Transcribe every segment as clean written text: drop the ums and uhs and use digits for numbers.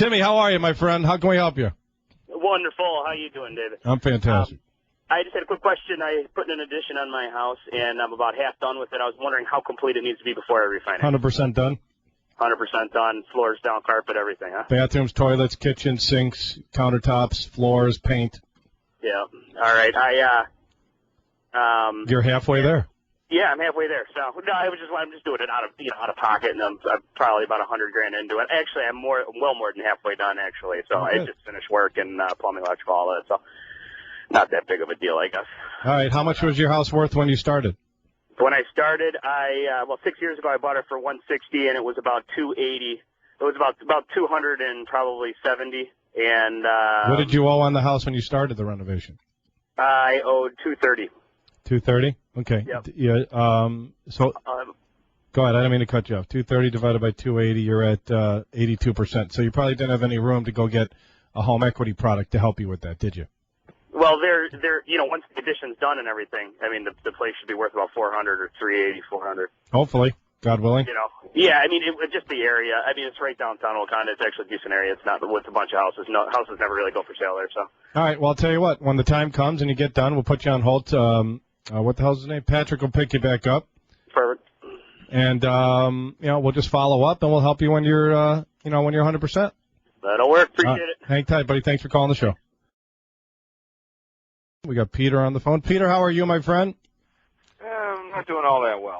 Timmy, how are you, my friend? How can we help you? Wonderful. How you doing, David? I'm fantastic. I just had a quick question. I put in an addition on my house, and I'm about half done with it. I was wondering how complete it needs to be before I refinance. 100% done? 100% done. Floors down, carpet, everything, huh? Bathrooms, toilets, kitchen, sinks, countertops, floors, paint. Yeah. All right. You're halfway there. Yeah, I'm halfway there. So no, I'm just doing it out of pocket, and I'm probably about $100,000 into it. Actually, I'm well more than halfway done. Actually, so I just finished work and plumbing, electrical, all that. So not that big of a deal, I guess. All right. How much was your house worth when you started? When I started, 6 years ago, I bought it for $160, and it was about $280. It was about 200 and probably 70. And what did you owe on the house when you started the renovation? I owed $230. $230? Okay. Yep. Yeah. So go ahead. I didn't mean to cut you off. 230 divided by 280, you're at 82%. So you probably didn't have any room to go get a home equity product to help you with that, did you? Well, once the addition's done and everything, I mean, the place should be worth about 400 or 380, 400. Hopefully, God willing. Yeah, I mean, just the area. I mean, it's right downtown Wakanda. It's actually a decent area. It's not with a bunch of houses. No, houses never really go for sale there, so. All right, well, I'll tell you what. When the time comes and you get done, we'll put you on hold. What the hell's his name? Patrick will pick you back up. Perfect. And, we'll just follow up, and we'll help you when you're, when you're 100%. That'll work. Appreciate it. Hang tight, buddy. Thanks for calling the show. We got Peter on the phone. Peter, how are you, my friend? I'm not doing all that well.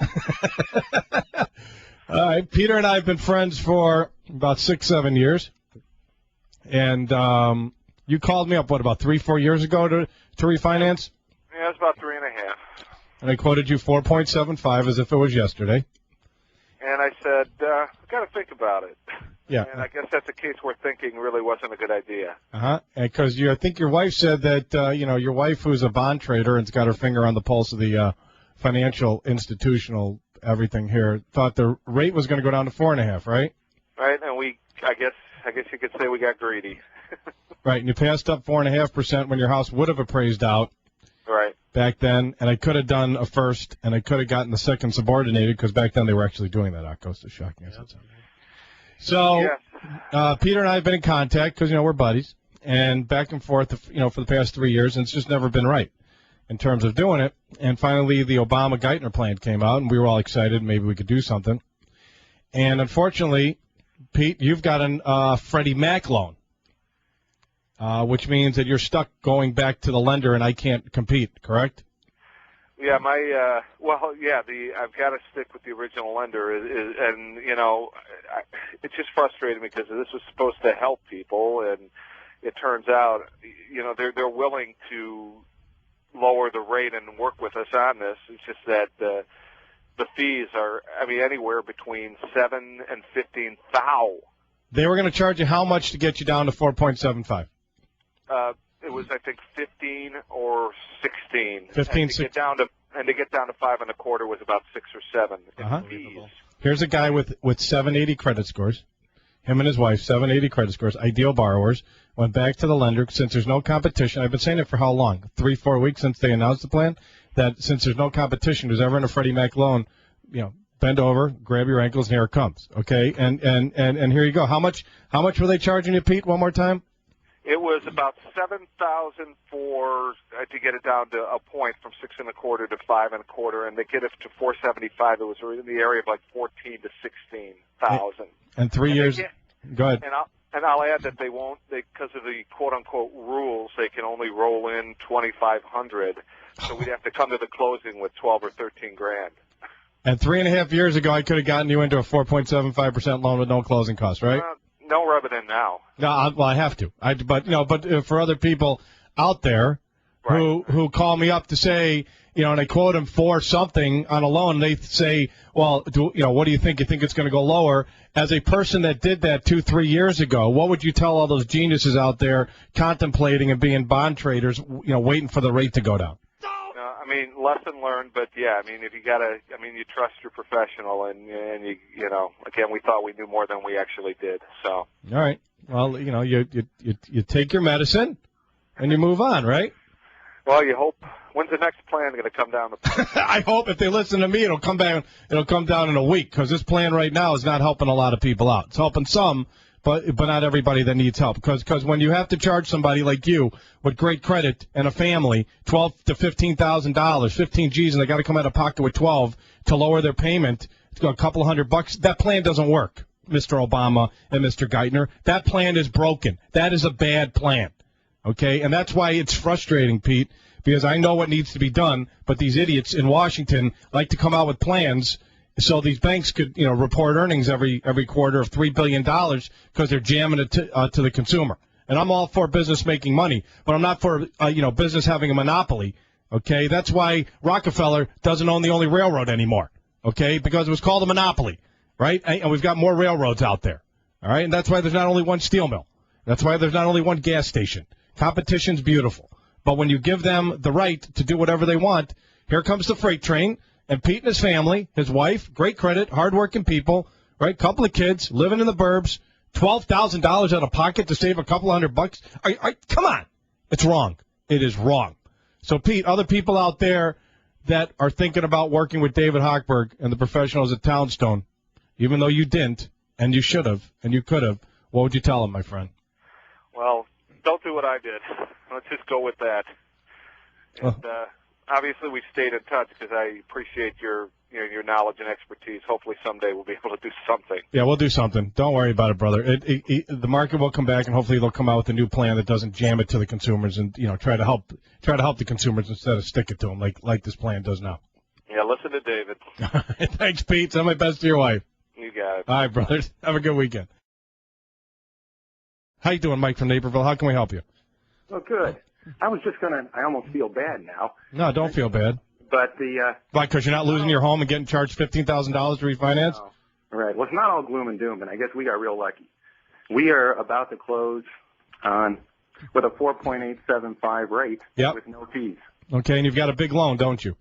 All right. Peter and I have been friends for about 6-7 years. And you called me up, about 3-4 years ago to refinance? Yeah, it's about 3.5. And I quoted you 4.75 as if it was yesterday. And I said, got to think about it. Yeah. And I guess that's a case where thinking really wasn't a good idea. Uh-huh. Because I think your wife said that, your wife who's a bond trader and's got her finger on the pulse of the financial, institutional, everything here, thought the rate was going to go down to 4.5, right? Right, and I guess you could say we got greedy. Right, and you passed up 4.5% when your house would have appraised out. Right. Back then, and I could have done a first, and I could have gotten the second subordinated, because back then they were actually doing that. Akos is shocking. Yep. So, yes. Peter and I have been in contact, because, we're buddies, and back and forth, for the past 3 years, and it's just never been right in terms of doing it. And finally, the Obama-Geithner plan came out, and we were all excited. Maybe we could do something. And unfortunately, Pete, you've got a Freddie Mac loan. Which means that you're stuck going back to the lender, and I can't compete, correct? Yeah, I've got to stick with the original lender, and it's just frustrating because this was supposed to help people, and it turns out, they're willing to lower the rate and work with us on this. It's just that the fees are, anywhere between $7,000 and $15,000. They were going to charge you how much to get you down to 4.75? It was, I think, 15 or 16. 15, to get down to 5.25 was about 6 or 7 in fees. Here's a guy with 780 credit scores. Him and his wife, 780 credit scores, ideal borrowers. Went back to the lender since there's no competition. I've been saying it for how long? 3-4 weeks since they announced the plan. That since there's no competition, who's ever in a Freddie Mac loan, bend over, grab your ankles, and here it comes. Okay, and here you go. How much were they charging you, Pete? One more time. It was about $7,000 to get it down to a point from 6.25 to 5.25, and to get it to 4.75, it was in the area of like 14 to 16,000. And 3 years. Go ahead. And I'll add that they won't, because of the quote unquote rules, they can only roll in $2,500. So we'd have to come to the closing with 12 or 13 grand. And 3.5 years ago, I could have gotten you into a 4.75% loan with no closing costs, right? No, rub it in now. No, I have to. But for other people out there who call me up to say, and I quote them for something on a loan, they say, well, what do you think? You think it's going to go lower? As a person that did that 2-3 years ago, what would you tell all those geniuses out there contemplating and being bond traders, waiting for the rate to go down? Lesson learned, but yeah, if you trust your professional, and again, we thought we knew more than we actually did. So. All right. Well, you take your medicine, and you move on, right? Well, you hope. When's the next plan going to come down the pipe? I hope if they listen to me, it'll come down in a week, because this plan right now is not helping a lot of people out. It's helping some, but not everybody that needs help. Because when you have to charge somebody like you with great credit and a family $12,000 to $15,000, 15 G's, and they got to come out of pocket with 12 to lower their payment, a couple $100, that plan doesn't work, Mr. Obama and Mr. Geithner. That plan is broken. That is a bad plan. Okay, and that's why it's frustrating, Pete, because I know what needs to be done, but these idiots in Washington like to come out with plans so these banks could, report earnings every quarter of $3 billion because they're jamming it to the consumer. And I'm all for business making money, but I'm not for, business having a monopoly. Okay, that's why Rockefeller doesn't own the only railroad anymore. Okay, because it was called a monopoly, right? And we've got more railroads out there. All right, and that's why there's not only one steel mill. That's why there's not only one gas station. Competition's beautiful. But when you give them the right to do whatever they want, here comes the freight train, and Pete and his family, his wife, great credit, hardworking people, right? Couple of kids, living in the burbs, $12,000 out of pocket to save a couple $100. Come on. It's wrong. It is wrong. So, Pete, other people out there that are thinking about working with David Hochberg and the professionals at Townstone, even though you didn't, and you should have, and you could have, what would you tell them, my friend? Well, don't do what I did. Let's just go with that. And obviously, we've stayed in touch because I appreciate your knowledge and expertise. Hopefully, someday we'll be able to do something. Yeah, we'll do something. Don't worry about it, brother. The market will come back, and hopefully, they'll come out with a new plan that doesn't jam it to the consumers, and try to help the consumers instead of stick it to them like this plan does now. Yeah, listen to David. Thanks, Pete. Send my best to your wife. You got it. All right, brothers. Have a good weekend. How you doing, Mike from Naperville? How can we help you? Oh, good. I was just I almost feel bad now. No, don't feel bad. But why, because you're not losing your home and getting charged $15,000 to refinance? No. Right. Well, it's not all gloom and doom, and I guess we got real lucky. We are about to close with a 4.875 rate with no fees. Okay, and you've got a big loan, don't you?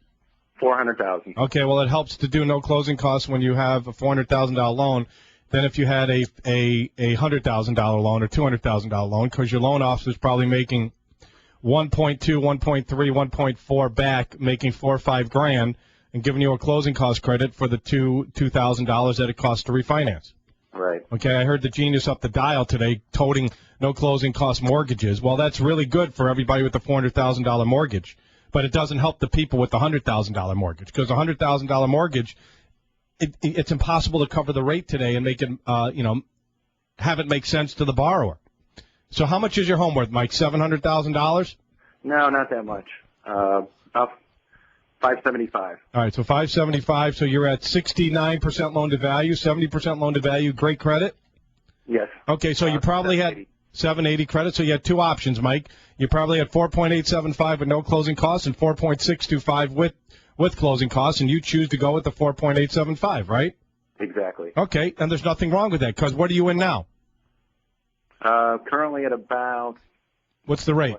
$400,000. Okay, well, it helps to do no closing costs when you have a $400,000 loan than if you had a $100,000 loan or $200,000 loan, because your loan officer is probably making 1.2, 1.3, 1.4 back, making $4 or $5 grand, and giving you a closing cost credit for the $2,000 that it costs to refinance. Right. Okay, I heard the genius up the dial today toting no closing cost mortgages. Well, that's really good for everybody with the $400,000 mortgage, but it doesn't help the people with the $100,000 mortgage, because a $100,000 mortgage, it's impossible to cover the rate today and make it, have it make sense to the borrower. So how much is your home worth, Mike? $700,000? No, not that much. About $575. All right, so $575. So you're at 69% loan to value, 70% loan to value. Great credit. Yes. Okay, so you probably had 780 credit. So you had two options, Mike. You probably had 4.875 with no closing costs and 4.625 with closing costs, and you choose to go with the 4.875, right? Exactly. Okay, and there's nothing wrong with that, because what are you in now? Currently at about. What's the rate?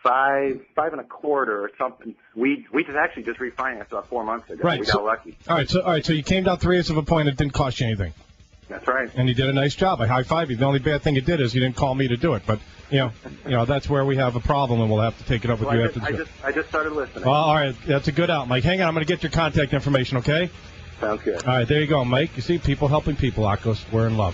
5.25 or something. We just refinanced about 4 months ago. Right. We got lucky. All right. So you came down 3/8 of a point. It didn't cost you anything. That's right. And you did a nice job. I high five you. The only bad thing you did is you didn't call me to do it. But that's where we have a problem, and we'll have to take it up with you after the show. I just started listening. Well, all right. That's a good out, Mike. Hang on. I'm going to get your contact information. Okay. Sounds good. All right. There you go, Mike. You see, people helping people, Akos. We're in love.